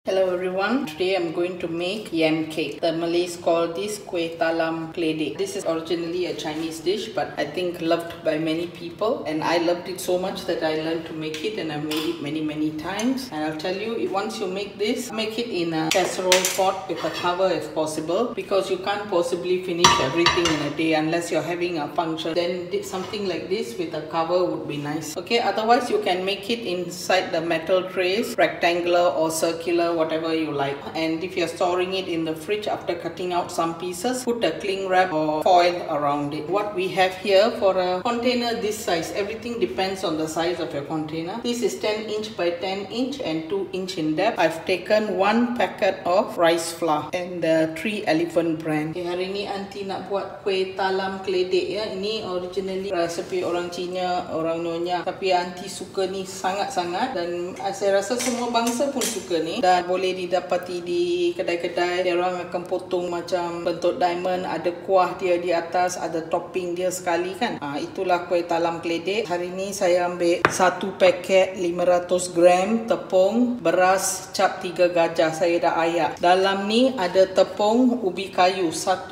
Hello everyone, today I'm going to make yam cake. The Malays call this Kuih Talam Keladi. This is originally a Chinese dish but I think loved by many people, and I loved it so much that I learned to make it, and I've made it many times. And I'll tell you, once you make this, make it in a casserole pot with a cover if possible, because you can't possibly finish everything in a day unless you're having a function. Then something like this with a cover would be nice. Okay, otherwise you can make it inside the metal trays, rectangular or circular, whatever you like. And if you're storing it in the fridge, after cutting out some pieces, put a cling wrap or foil around it. What we have here for a container this size, everything depends on the size of your container. This is 10 inch by 10 inch and 2 inch in depth. I've taken 1 packet of rice flour and the 3 Elephant brand. Okay, hari ni aunty nak buat kuih talam keladi ya. Ini originally resepi orang Cina, orang Nyonya, tapi aunty suka ni sangat-sangat, dan saya rasa semua bangsa pun suka ni, dan boleh didapati di kedai-kedai. Dia orang akan potong macam bentuk diamond, ada kuah dia di atas, ada topping dia sekali kan. Itulah kuih talam keladi. Hari ni saya ambil 1 paket 500 gram tepung beras cap 3 gajah. Saya dah ayak. Dalam ni ada tepung ubi kayu 1,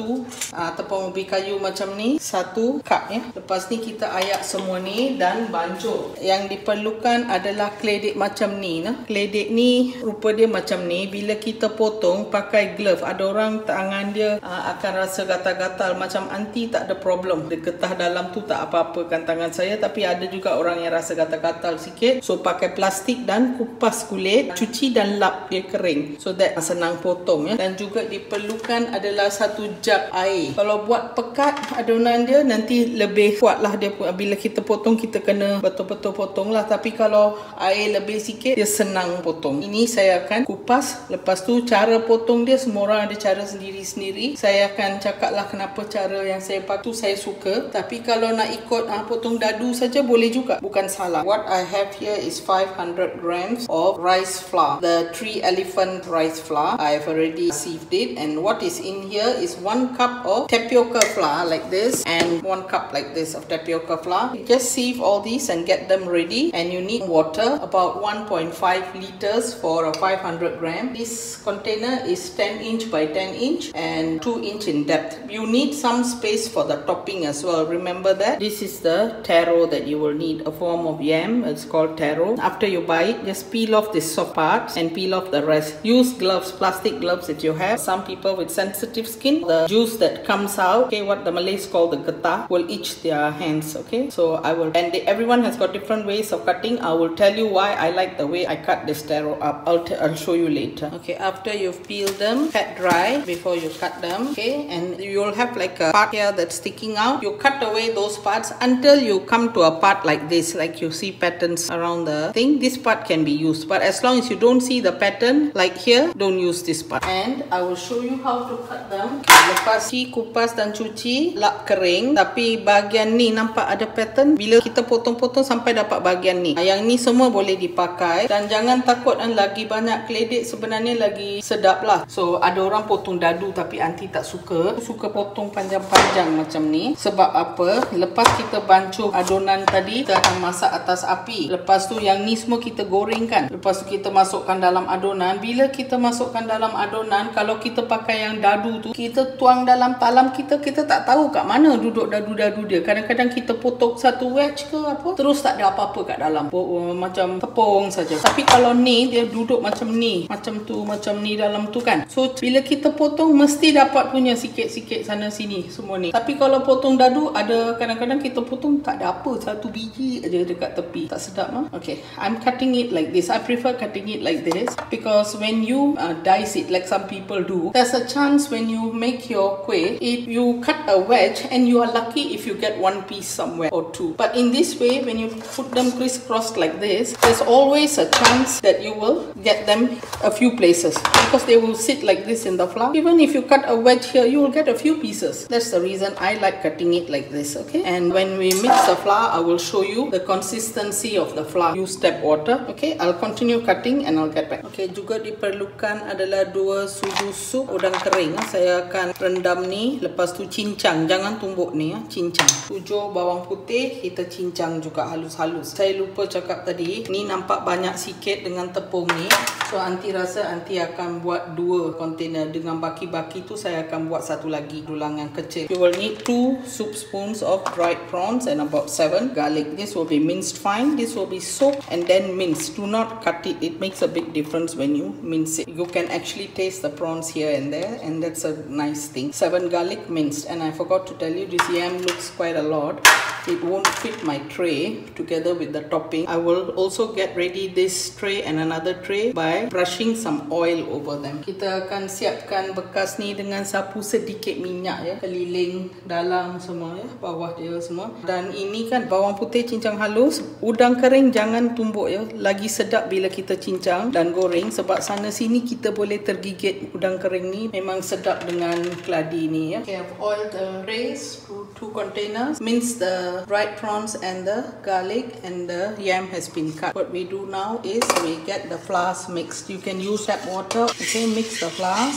tepung ubi kayu macam ni 1 cup ya. Lepas ni kita ayak semua ni dan bancuh. Yang diperlukan adalah keledek macam ni nah. Keledek ni rupa dia macam ni. Bila kita potong pakai glove, ada orang tangan dia akan rasa gatal-gatal. Macam aunty tak ada problem, dia getah dalam tu tak apa-apa kan tangan saya, tapi ada juga orang yang rasa gatal-gatal sikit. So pakai plastik dan kupas kulit, cuci dan lap dia kering, so that senang potong ya. Dan juga diperlukan adalah 1 jug air. Kalau buat pekat adonan dia, nanti lebih kuat lah dia. Bila kita potong, kita kena betul-betul potong lah. Tapi kalau air lebih sikit, dia senang potong. Ini saya akan kupas. Lepas tu cara potong dia, semua orang ada cara sendiri-sendiri. Saya akan cakap lah kenapa cara yang saya pakai tu saya suka. Tapi kalau nak ikut potong dadu saja boleh juga, bukan salah. What I have here is 500 grams of rice flour, the 3 Elephant rice flour. I've already sieved it, and what is in here is 1 cup of tapioca flour like this, and 1 cup like this of tapioca flour. Just sieve all these and get them ready. And you need water, about 1.5 liters for a 500 gram. This container is 10 inch by 10 inch and 2 inch in depth. You need some space for the topping as well. Remember that. This is the taro that you will need, a form of yam. It's called taro. After you buy it, just peel off the soft parts and peel off the rest. Use gloves, plastic gloves that you have. Some people with sensitive skin, the juice that comes out, okay, what the Malays call the getah, will itch their hands. Okay, so I will, and everyone has got different ways of cutting. I will tell you why I like the way I cut this taro up. I'll show you later. Okay, after you've peeled them, pat dry before you cut them. Okay, and you'll have like a part here that's sticking out. You cut away those parts until you come to a part like this, like you see patterns around the thing. This part can be used, but as long as you don't see the pattern like here, don't use this part. And I will show you how to cut them. Lepas kupas dan cuci, lap kering. Tapi bahagian ni nampak ada pattern. Bila kita potong-potong sampai dapat bahagian ni, yang ni semua boleh dipakai. Dan jangan takut, lagi banyak keledek sebenarnya lagi sedap lah. So ada orang potong dadu, tapi aunty tak suka. Suka potong panjang-panjang macam ni. Sebab apa? Lepas kita bancuh adonan tadi, kita akan masak atas api. Lepas tu yang ni semua kita gorengkan. Lepas tu kita masukkan dalam adonan. Bila kita masukkan dalam adonan, kalau kita pakai yang dadu tu, kita tuang dalam talam kita, kita tak tahu kat mana duduk dadu-dadu dia. Kadang-kadang kita potong satu wedge ke apa, terus tak ada apa-apa kat dalam. Macam tepung saja. Tapi kalau ni, dia duduk macam ni, macam tu, macam ni dalam tu kan. So bila kita potong, mesti dapat punya sikit-sikit sana sini semua ni. Tapi kalau potong dadu, ada kadang-kadang kita potong tak ada apa, 1 biji aja dekat tepi. Tak sedap lah. Okay, I'm cutting it like this. I prefer cutting it like this because when you dice it like some people do, there's a chance when you make your kuih, if you cut a wedge, and you are lucky if you get 1 piece somewhere or 2. But in this way, when you put them crisscrossed like this, there's always a chance that you will get them a few places, because they will sit like this in the flour. Even if you cut a wedge here, you will get a few pieces. That's the reason I like cutting it like this. Okay, and when we mix the flour, I will show you the consistency of the flour. Use tap water. Okay, I'll continue cutting and I'll get back. Okay, juga diperlukan adalah 2 sudu sup udang kering. Saya akan rendam ni, lepas tu cincang. Jangan tumbuk ni ya, cincang. 7 bawang putih kita cincang juga halus-halus. Saya lupa cakap tadi, ni nampak banyak sikit dengan tepung ni. So Aunty rasa Aunty akan buat 2 container. Dengan baki-baki tu saya akan buat satu lagi dulang yang kecil. You will need 2 soup spoons of dried prawns and about 7 garlic. This will be minced fine. This will be soaked and then minced. Do not cut it. It makes a big difference when you mince it. You can actually taste the prawns here and there, and that's a nice thing. 7 garlic minced. And I forgot to tell you, this yam looks quite a lot. It won't fit my tray together with the topping. I will also get ready this tray and another tray by brushing some oil over them. Kita akan siapkan bekas ni dengan sapu sedikit minyak ya, keliling dalam semua ya, bawah dia semua. Dan ini kan bawang putih cincang halus. Udang kering jangan tumbuk ya, lagi sedap bila kita cincang dan goreng, sebab sana sini kita boleh tergigit udang kering ni. Memang sedap dengan keladi ni ya. Okay, I've oiled the trays to 2 containers. Mince the dried prawns and the garlic, and the yam has been cut. What we do now is we get the flours mixed. You can use tap water. Okay, mix the flours.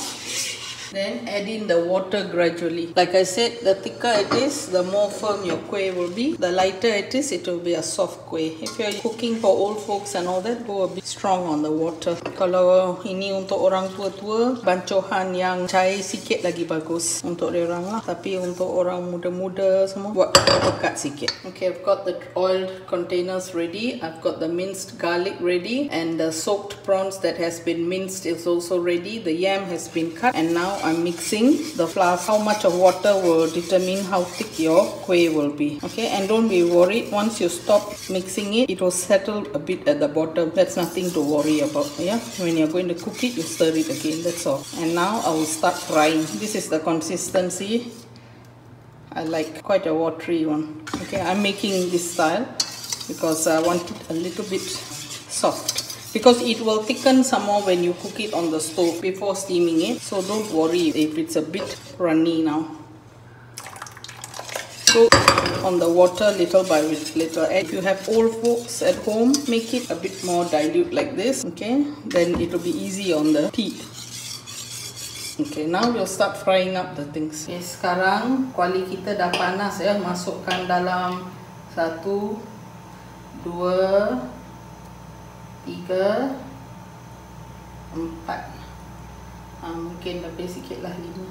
Then add in the water gradually. Like I said, the thicker it is, the more firm your kuih will be. The lighter it is, it will be a soft kuih. If you are cooking for old folks and all that, go a bit strong on the water. Kalau ini untuk orang tua-tua, bancuhan yang cair sikit lagi bagus untuk dia orang lah. Tapi untuk orang muda-muda semua, buat pekat sikit. Okay, I've got the oiled containers ready. I've got the minced garlic ready, and the soaked prawns that has been minced is also ready. The yam has been cut, and now I'm mixing the flour. How much of water will determine how thick your kuih will be. Okay, and don't be worried. Once you stop mixing it, it will settle a bit at the bottom. That's nothing to worry about. Yeah, when you're going to cook it, you stir it again. That's all. And now I will start frying. This is the consistency. I like quite a watery one. Okay, I'm making this style because I want it a little bit soft. Because it will thicken some more when you cook it on the stove before steaming it. So don't worry if it's a bit runny now. So on the water little by little. If you have old folks at home, make it a bit more dilute like this. Okay, then it will be easy on the teeth. Okay, now we'll start frying up the things. Okay, sekarang kuali kita dah panas ya. Masukkan dalam 1, 2, 3, 4. Mungkin lebih sikit lah 5.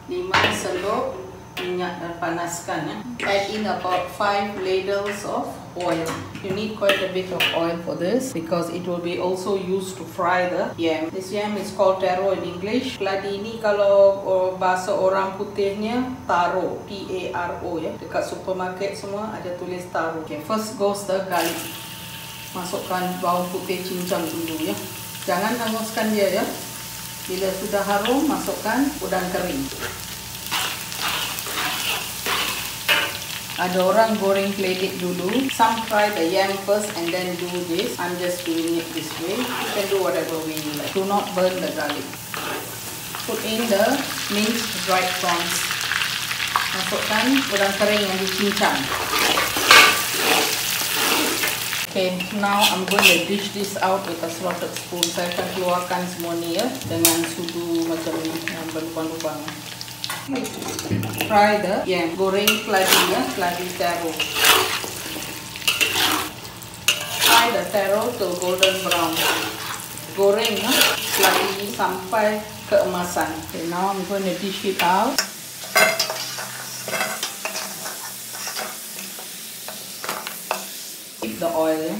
5 selop minyak dan panaskan ya. Add in about 5 ladles of oil. You need quite a bit of oil for this because it will be also used to fry the yam. This yam is called taro in English. Keladi ini kalau bahasa orang putihnya taro, T-A-R-O ya. Dekat supermarket semua ada tulis taro. Okay, first goes the garlic. Masukkan bawang putih cincang dulu ya. Jangan hanguskan dia ya. Bila sudah harum, masukkan udang kering. Ada orang goreng keladi dulu. Some fry the yam first and then do this. I'm just doing it this way. You can do whatever way you like. Do not burn the garlic. Put in the minced dried prawns. Masukkan udang kering yang dicincang. Okay, now I'm going to dish this out with a slotted spoon. Saya akan keluarkan semua ni ya, dengan sudu macam ni yang berlubang-lubang. Fry the yam. Goreng keladi ya, keladi taro. Fry the taro till golden brown. Goreng ya, keladi sampai keemasan. Okay, now I'm going to dish it out. The oil ya.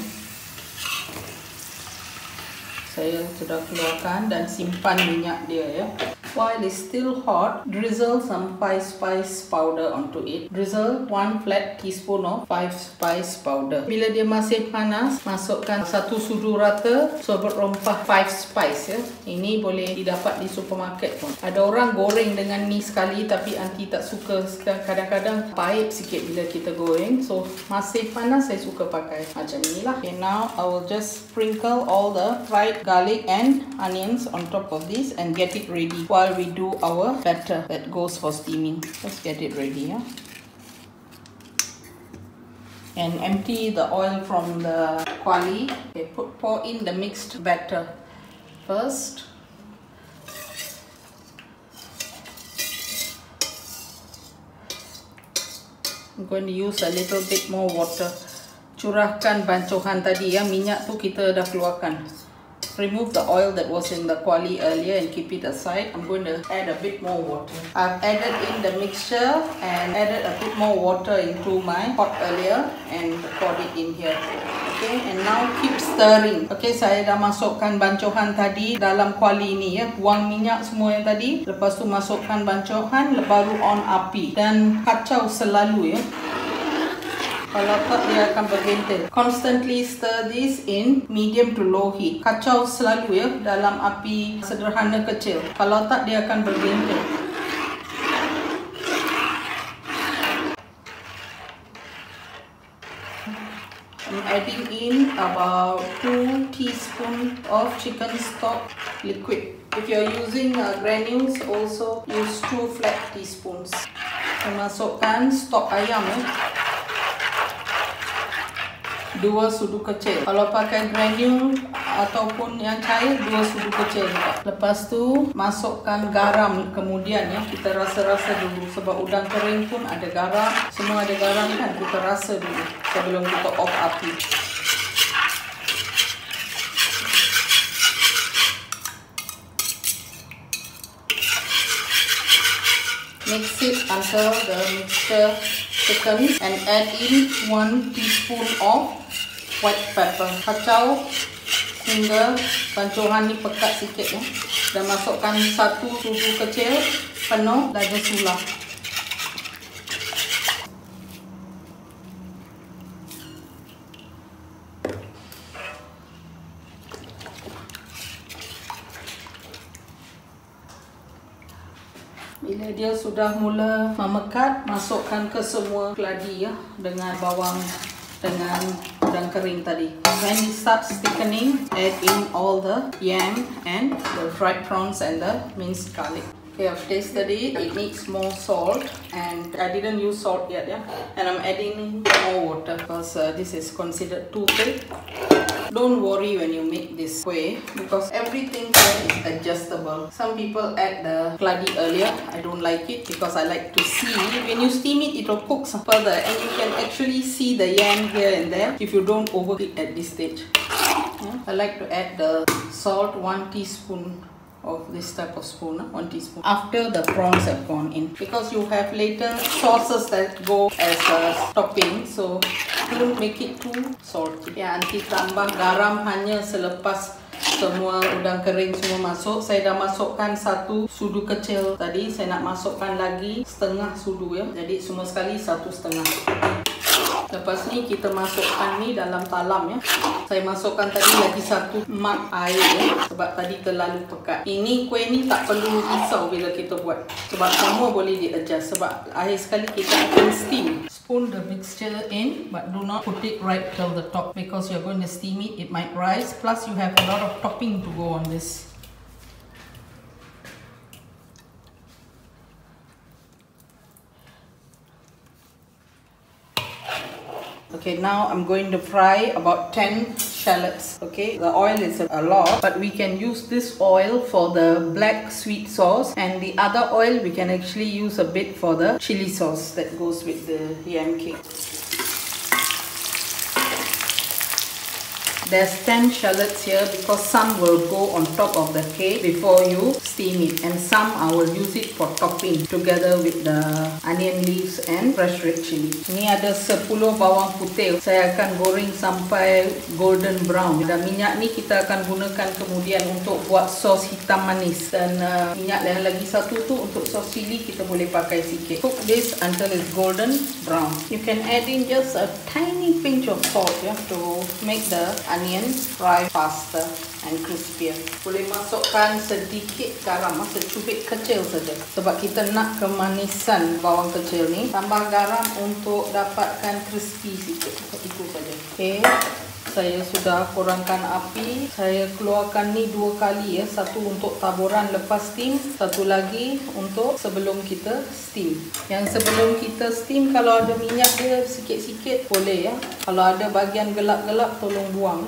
Saya sudah keluarkan dan simpan minyak dia ya. While it's still hot, drizzle some 5 spice powder onto it. Drizzle 1 flat teaspoon of 5 spice powder. Bila dia masih panas, masukkan 1 sudu rata sorbet rempah 5 spice ya. Ini boleh didapat di supermarket pun. Ada orang goreng dengan ni sekali, tapi aunty tak suka. Kadang-kadang pahit sikit bila kita goreng. So masih panas saya suka pakai macam ni lah. Okay, now I will just sprinkle all the fried garlic and onions on top of this and get it ready while we do our batter that goes for steaming. Let's get it ready, yeah. And empty the oil from the kuali. Okay, pour in the mixed batter first. I'm going to use a little bit more water. Curahkan bancuhan tadi ya, minyak tu kita dah keluarkan. remove the oil that was in the kuali earlier and keep it aside. I'm going to add a bit more water. I've added in the mixture and added a bit more water into my pot earlier and poured it in here. Okay, and now keep stirring. Okay, saya dah masukkan bancuhan tadi dalam kuali ni ya. Buang minyak semua yang tadi. Lepas tu masukkan bancuhan, baru on api dan kacau selalu ya. Kalau tak dia akan bergental. Constantly stir this in medium to low heat. Kacau selalu ya dalam api sederhana kecil. Kalau tak dia akan bergental. I'm adding in about 2 teaspoons of chicken stock liquid. If you're using granules, also use 2 flat teaspoons. Masukkan stok ayam ya. 2 sudu kecil. Kalau pakai granule ataupun yang cair, 2 sudu kecil juga. Lepas tu masukkan garam kemudian ya. Kita rasa-rasa dulu sebab udang kering pun ada garam. Semua ada garam kan, kita rasa dulu sebelum kita off api. Mix it until the mixture thickens and add in 1 teaspoon of white pepper. Kacau hingga bancuhan ni pekat sikit ya. Dan masukkan 1 sudu kecil penuh lada sula. Bila dia sudah mula memekat, masukkan ke semua keladi ya dengan bawang dengan udang kering tadi. When it starts thickening, add in all the yam and the fried prawns and the minced garlic. Okay, I've tasted it. It needs more salt and I didn't use salt yet, yeah. And I'm adding more water because this is considered too thick. Don't worry when you make this kuih because everything here is adjustable. Some people add the keladi earlier. I don't like it because I like to see. When you steam it, it will cook further and you can actually see the yam here and there if you don't overcook at this stage. I like to add the salt, 1 teaspoon of this type of spoon, 1 teaspoon, after the prawns have gone in, because you have later sauces that go as a topping, so don't make it too salty. Ya, nanti tambah garam hanya selepas semua udang kering semua masuk. Saya dah masukkan 1 sudu kecil tadi, saya nak masukkan lagi setengah sudu ya, jadi semua sekali 1,5. Lepas ni kita masukkan ni dalam talam ya. Saya masukkan tadi lagi 1 mug air ya, sebab tadi terlalu pekat. Ini kuih ni tak perlu risau bila kita buat sebab semua boleh di-adjust. Sebab akhir sekali kita akan steam. Spoon the mixture in, but do not put it right till the top because you're going to steam it. It might rise. Plus you have a lot of topping to go on this. Okay, now I'm going to fry about 10 shallots. Okay, the oil is a lot, but we can use this oil for the black sweet sauce, and the other oil we can actually use a bit for the chili sauce that goes with the yam cake. There's 10 shallots here because some will go on top of the cake before you steam it, and some I will use it for topping together with the onion leaves and fresh red chili. Ini ada 10 bawang putih. Saya akan goreng sampai golden brown. Dan minyak ni kita akan gunakan kemudian untuk buat sos hitam manis, dan minyak yang lagi satu tu untuk sos chili kita boleh pakai sikit. Cook this until it's golden brown. You can add in just a tiny pinch of salt ya, to make the onion fry faster and crispier. Boleh masukkan sedikit garam, secubit kecil saja sebab kita nak kemanisan bawang kecil ni. Tambah garam untuk dapatkan crispy sikit. Itu saja. Okay, saya sudah kurangkan api. Saya keluarkan ni 2 kali ya. Satu untuk taburan lepas steam, satu lagi untuk sebelum kita steam. Yang sebelum kita steam, kalau ada minyak dia sikit-sikit boleh ya. Kalau ada bahagian gelap-gelap tolong buang.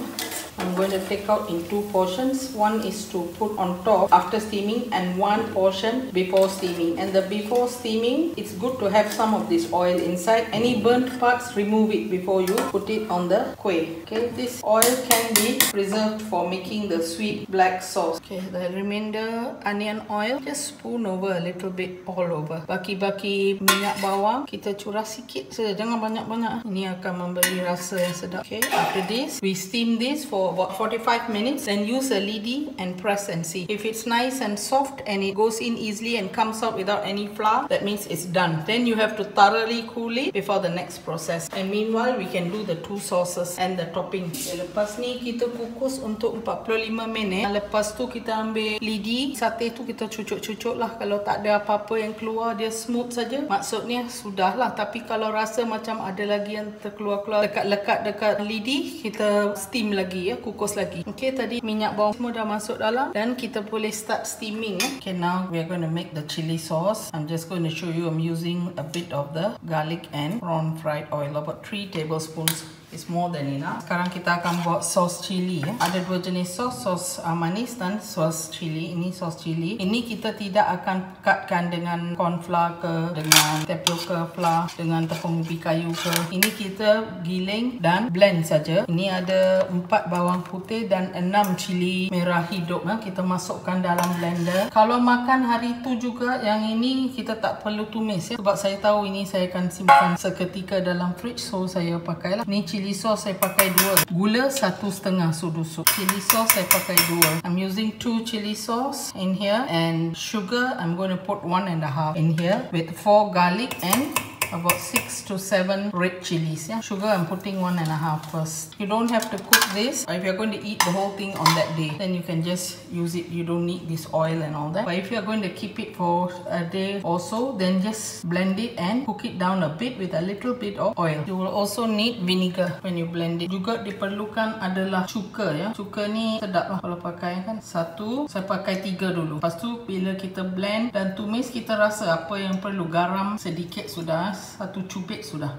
I'm going to take out in 2 portions. One is to put on top after steaming and 1 portion before steaming. And the before steaming, it's good to have some of this oil inside. Any burnt parts, remove it before you put it on the kuih. Okay, this oil can be preserved for making the sweet black sauce. Okay, the remainder onion oil, just spoon over a little bit all over. Baki-baki minyak bawang, kita curah sikit saja, jangan banyak-banyak. Ini akan memberi rasa yang sedap. Okay, after this, we steam this for about 45 minutes. Then use a lidi and press and see. If it's nice and soft and it goes in easily and comes out without any flour, that means it's done. Then you have to thoroughly cool it before the next process. And meanwhile, we can do the 2 sauces and the topping. Okay, lepas ni kita kukus untuk 45 minit. Lepas tu kita ambil lidi. Sate tu kita cucuk-cucuk lah. Kalau tak ada apa-apa yang keluar, dia smooth saja, maksudnya sudah lah. Tapi kalau rasa macam ada lagi yang terkeluar-keluar lekat-lekat dekat lidi, kita steam lagi ya, kukus lagi. Okay, tadi minyak bawang semua dah masuk dalam dan kita boleh start steaming ya. Okay, now we are going to make the chili sauce. I'm just going to show you. I'm using a bit of the garlic and prawn fried oil, about 3 tablespoons. It's more than enough. Sekarang kita akan buat sos chili ya. Ada 2 jenis sos, sos manis dan sos chili. Ini sos chili. Ini kita tidak akan cutkan dengan corn flour ke, dengan tapioca flour, dengan tepung ubi kayu ke. Ini kita giling dan blend saja. Ini ada 4 bawang putih dan 6 cili merah hidup ya. Kita masukkan dalam blender. Kalau makan hari tu juga, yang ini kita tak perlu tumis ya. Sebab saya tahu ini saya akan simpan seketika dalam fridge, so saya pakailah. Ni chili sauce saya pakai 2. Gula 1,5 sudu sup. Chili sauce saya pakai 2. I'm using 2 chili sauce in here, and sugar I'm going to put 1.5 in here, with 4 garlic and about 6 to 7 red chilies. Yeah, sugar I'm putting 1.5 first. You don't have to cook this. If you're going to eat the whole thing on that day, then you can just use it. You don't need this oil and all that. But if you're going to keep it for a day or so, then just blend it and cook it down a bit with a little bit of oil. You will also need vinegar when you blend it. Juga diperlukan adalah cuka ya. Cuka ni sedap lah kalau pakai kan. 1, saya pakai 3 dulu. Lepas tu bila kita blend dan tumis, kita rasa apa yang perlu. Garam sedikit sudah, 1 cubit sudah.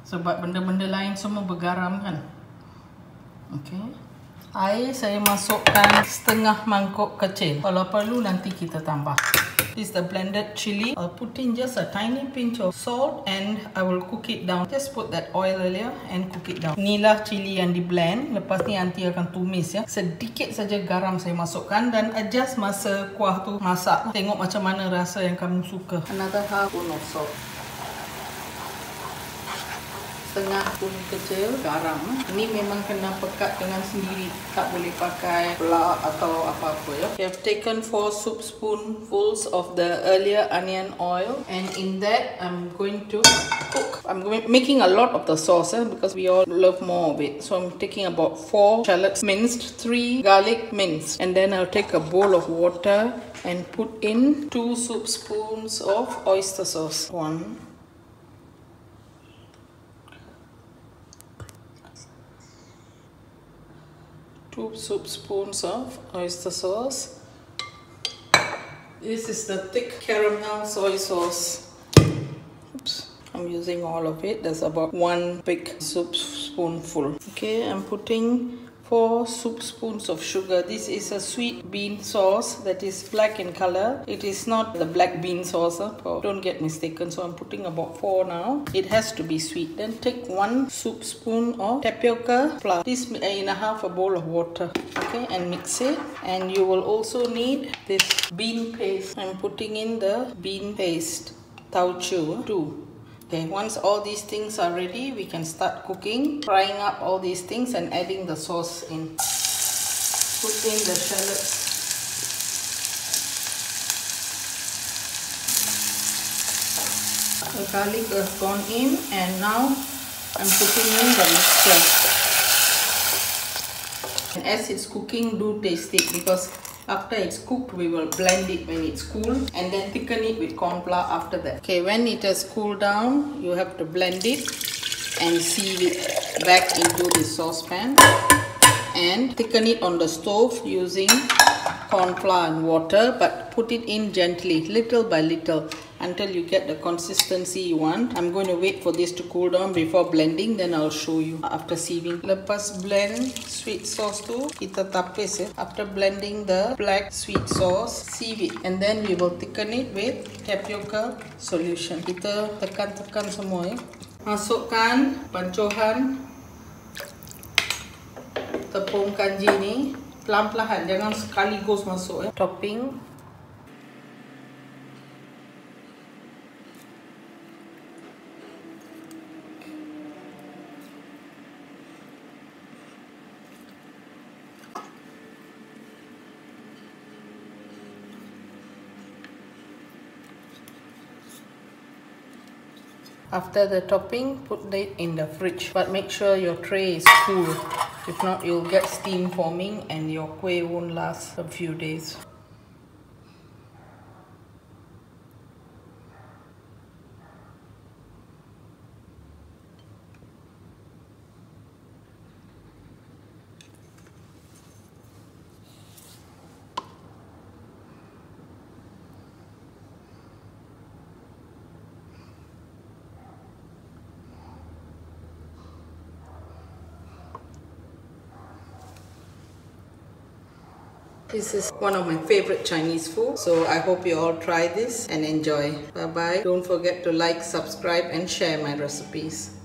Sebab benda-benda lain semua bergaram kan. Okay. Air saya masukkan setengah mangkuk kecil. Kalau perlu nanti kita tambah. This is the blended chili. I'll put in just a tiny pinch of salt and I will cook it down. Just put that oil earlier and cook it down. Inilah chili yang di blend. Lepas ni nanti akan tumis ya. Sedikit saja garam saya masukkan dan adjust masa kuah tu masak. Tengok macam mana rasa yang kamu suka. Another half spoon of salt. Setengah spoon kecil garam. Ini memang kena pekat dengan sendiri, tak boleh pakai flour atau apa-apa ya. We have taken 4 soup spoonfuls of the earlier onion oil, and in that I'm going to cook. I'm making a lot of the sauce because we all love more of it. So I'm taking about 4 shallots minced, 3 garlic minced, and then I'll take a bowl of water and put in 2 soup spoons of oyster sauce. 1, 2 soup spoons of oyster sauce. This is the thick caramel soy sauce. Oops, I'm using all of it. There's about 1 big soup spoonful. Okay, I'm putting 4 soup spoons of sugar. This is a sweet bean sauce that is black in color. It is not the black bean sauce. Don't get mistaken. So I'm putting about 4 now. It has to be sweet. Then take 1 soup spoon of tapioca flour. This in a half a bowl of water. Okay, and mix it. And you will also need this bean paste. I'm putting in the bean paste. Tauchu 2. Okay, once all these things are ready, we can start cooking, frying up all these things and adding the sauce in. Put in the shallots. The garlic has gone in, and now I'm putting in the mixture. And as it's cooking, do taste it, because after it's cooked, we will blend it when it's cool and then thicken it with corn flour after that. Okay, when it has cooled down, you have to blend it and sieve it back into the saucepan and thicken it on the stove using corn flour and water, but put it in gently, little by little. until you get the consistency you want. I'm going to wait for this to cool down before blending, then I'll show you after sieving. Lepas blend sweet sauce tu, kita tapis ya. After blending the black sweet sauce, sieve it, and then we will thicken it with tapioca solution. Kita tekan-tekan semua ya. Masukkan pancuran tepung kanji ni pelan-pelan, jangan sekaligus masuk ya. Topping. After the topping, put it in the fridge, but make sure your tray is cool. If not, you'll get steam forming and your kuih won't last a few days. This is one of my favorite Chinese food, so I hope you all try this and enjoy. Bye bye. Don't forget to like, subscribe and share my recipes.